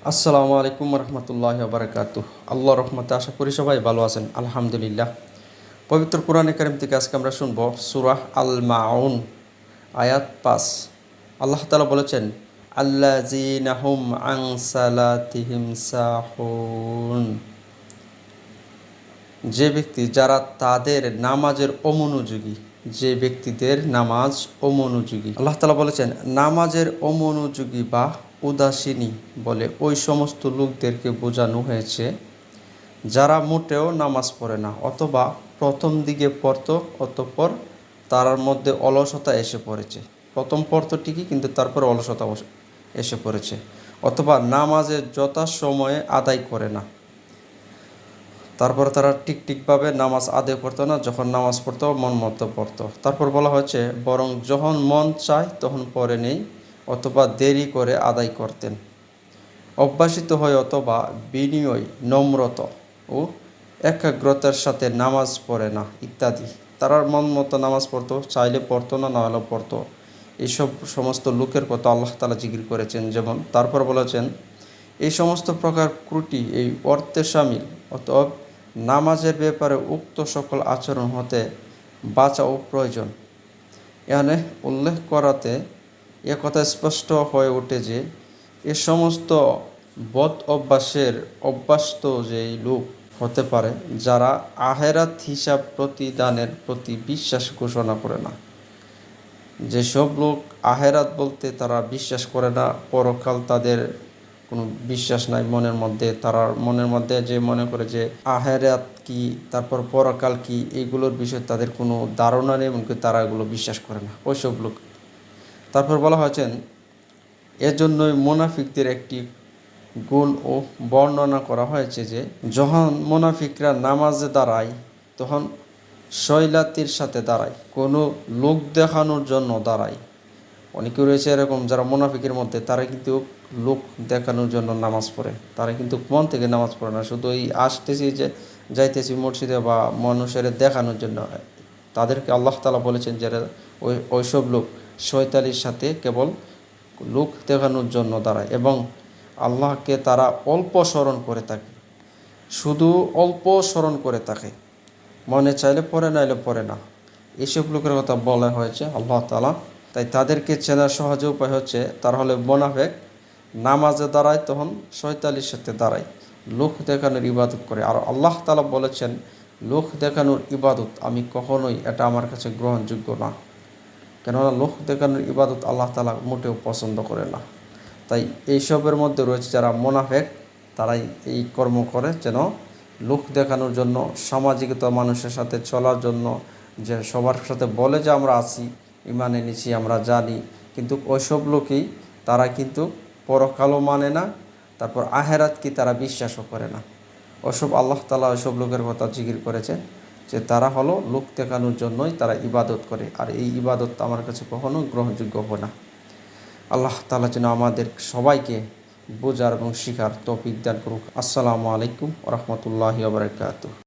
আসসালামু আলাইকুম রহমতুল্লাহি বারাকাতুহ। আল্লাহ রহমতে আশা করি সবাই ভালো আছেন, আলহামদুলিল্লাহ। পবিত্র কোরআনে কারিম থেকে আজকে আমরা শুনব সূরা আল মাউন, আয়াত 5। আল্লাহ তাআলা বলেছেন, আল্লাযীনা হুম আন সালাতিহিম সাহুন। যে ব্যক্তি যারা তাদের নামাজের অমনোযোগী, যে ব্যক্তিদের নামাজ অমনোযোগী, আল্লাহ তাআলা বলেছেন নামাজের অমনোযোগী বা উদাসীনী বলে ওই সমস্ত লোকদেরকে বোঝানো হয়েছে যারা মোটেও নামাজ পড়ে না, অথবা প্রথম দিকে পড়তো অতঃপর তার মধ্যে অলসতা এসে পড়েছে। প্রথম পড়তো ঠিকই, কিন্তু তারপরে অলসতা এসে পড়েছে, অথবা নামাজের যথাসময়ে আদায় করে না। তারপরে তারা ঠিকভাবে নামাজ আদায় করতো না, যখন নামাজ পড়তো মন মতো পড়তো। তারপর বলা হয়েছে বরং যখন মন চায় তখন পড়ে নেই, অথবা দেরি করে আদায় করতেন। অভ্যাসিত হয় অথবা বিনয়, নম্রতা ও একাগ্রতার সাথে নামাজ পড়ে না ইত্যাদি। তারা মন মতো নামাজ পড়তো, চাইলে পড়তো না, না হলেও পড়তো। এইসব সমস্ত লোকের কথা আল্লাহ তাআলা জিকির করেছেন। যেমন তারপর বলেছেন এই সমস্ত প্রকার ত্রুটি এই অর্থে শামিল, অতএব নামাজের ব্যাপারে উক্ত সকল আচরণ হতে বাঁচাও প্রয়োজন। এখানে উল্লেখ করাতে একথা স্পষ্ট হয়ে ওঠে যে এ সমস্ত বদ অভ্যাসের অভ্যস্ত যেই লোক হতে পারে যারা আখেরাত হিসাব প্রতিদানের প্রতি বিশ্বাস ঘোষণা করে না। যেসব লোক আখেরাত বলতে তারা বিশ্বাস করে না, পরকাল তাদের কোনো বিশ্বাস নাই মনের মধ্যে, তারা মনের মধ্যে যে মনে করে যে আখেরাত কি, তারপর পরকাল কি, এইগুলোর বিষয়ে তাদের কোনো ধারণা নেই, এমনকি তারা এগুলো বিশ্বাস করে না, ওইসব লোক। তারপর বলা হয়েছেন এজন্যই মুনাফিকদের একটি গুণ ও বর্ণনা করা হয়েছে যে যখন মুনাফিকরা নামাজে দাঁড়ায় তখন শৈলাতির সাথে দাঁড়ায়, কোনো লোক দেখানোর জন্য দাঁড়ায়। অনেকে রয়েছে এরকম যারা মুনাফিকের মধ্যে, তারা কিন্তু লোক দেখানোর জন্য নামাজ পড়ে, তারা কিন্তু মন থেকে নামাজ পড়ে না, শুধু এই আসতেছি যে যাইতেছি মসজিদে বা মানুষের দেখানোর জন্য। তাদেরকে আল্লাহ তাআলা বলেছেন যে ওইসব লোক শয়তানির সাথে কেবল লোক দেখানোর জন্য দাঁড়ায়, এবং আল্লাহকে তারা অল্প স্মরণ করে থাকে, শুধু অল্প স্মরণ করে থাকে, মনে চাইলে পড়ে, নাইলে পড়ে না। এইসব লোকের কথা বলা হয়েছে আল্লাহ তাআলা। তাই তাদেরকে চেনার সহজ উপায় হচ্ছে তারা হলে মুনাফিক, নামাজে দাঁড়ায় তখন শয়তানির সাথে দাঁড়ায়, লোক দেখানোর ইবাদত করে। আর আল্লাহ তাআলা বলেছেন লোক দেখানোর ইবাদত আমি কখনোই, এটা আমার কাছে গ্রহণযোগ্য না, কেননা লোক দেখানোর ইবাদত আল্লাহ তাআলা মোটেও পছন্দ করে না। তাই এইসবের মধ্যে রয়েছে যারা মুনাফিক, তারাই এই কর্ম করে, যেন লোক দেখানোর জন্য, সামাজিকতা মানুষের সাথে চলার জন্য, যে সবার সাথে বলে যে আমরা আছি, ইমান এনেছি, আমরা জানি, কিন্তু ওইসব লোকই তারা কিন্তু পরকালও মানে না, তারপর আখেরাত কি তারা বিশ্বাসও করে না। ওসব আল্লাহ তাআলা ওইসব লোকের কথা জিকির করেছে যে তারা হলো লোক দেখানোর জন্যই তারা ইবাদত করে, আর এই ইবাদত আমার কাছে কখনো গ্রহণযোগ্য হবে না। আল্লাহ তাআলা যেন আমাদের সবাইকে বোঝার এবং শিখার তৌফিক দান করুক। আসসালামু আলাইকুম ওয়া রাহমাতুল্লাহি ওয়া বারাকাতুহু।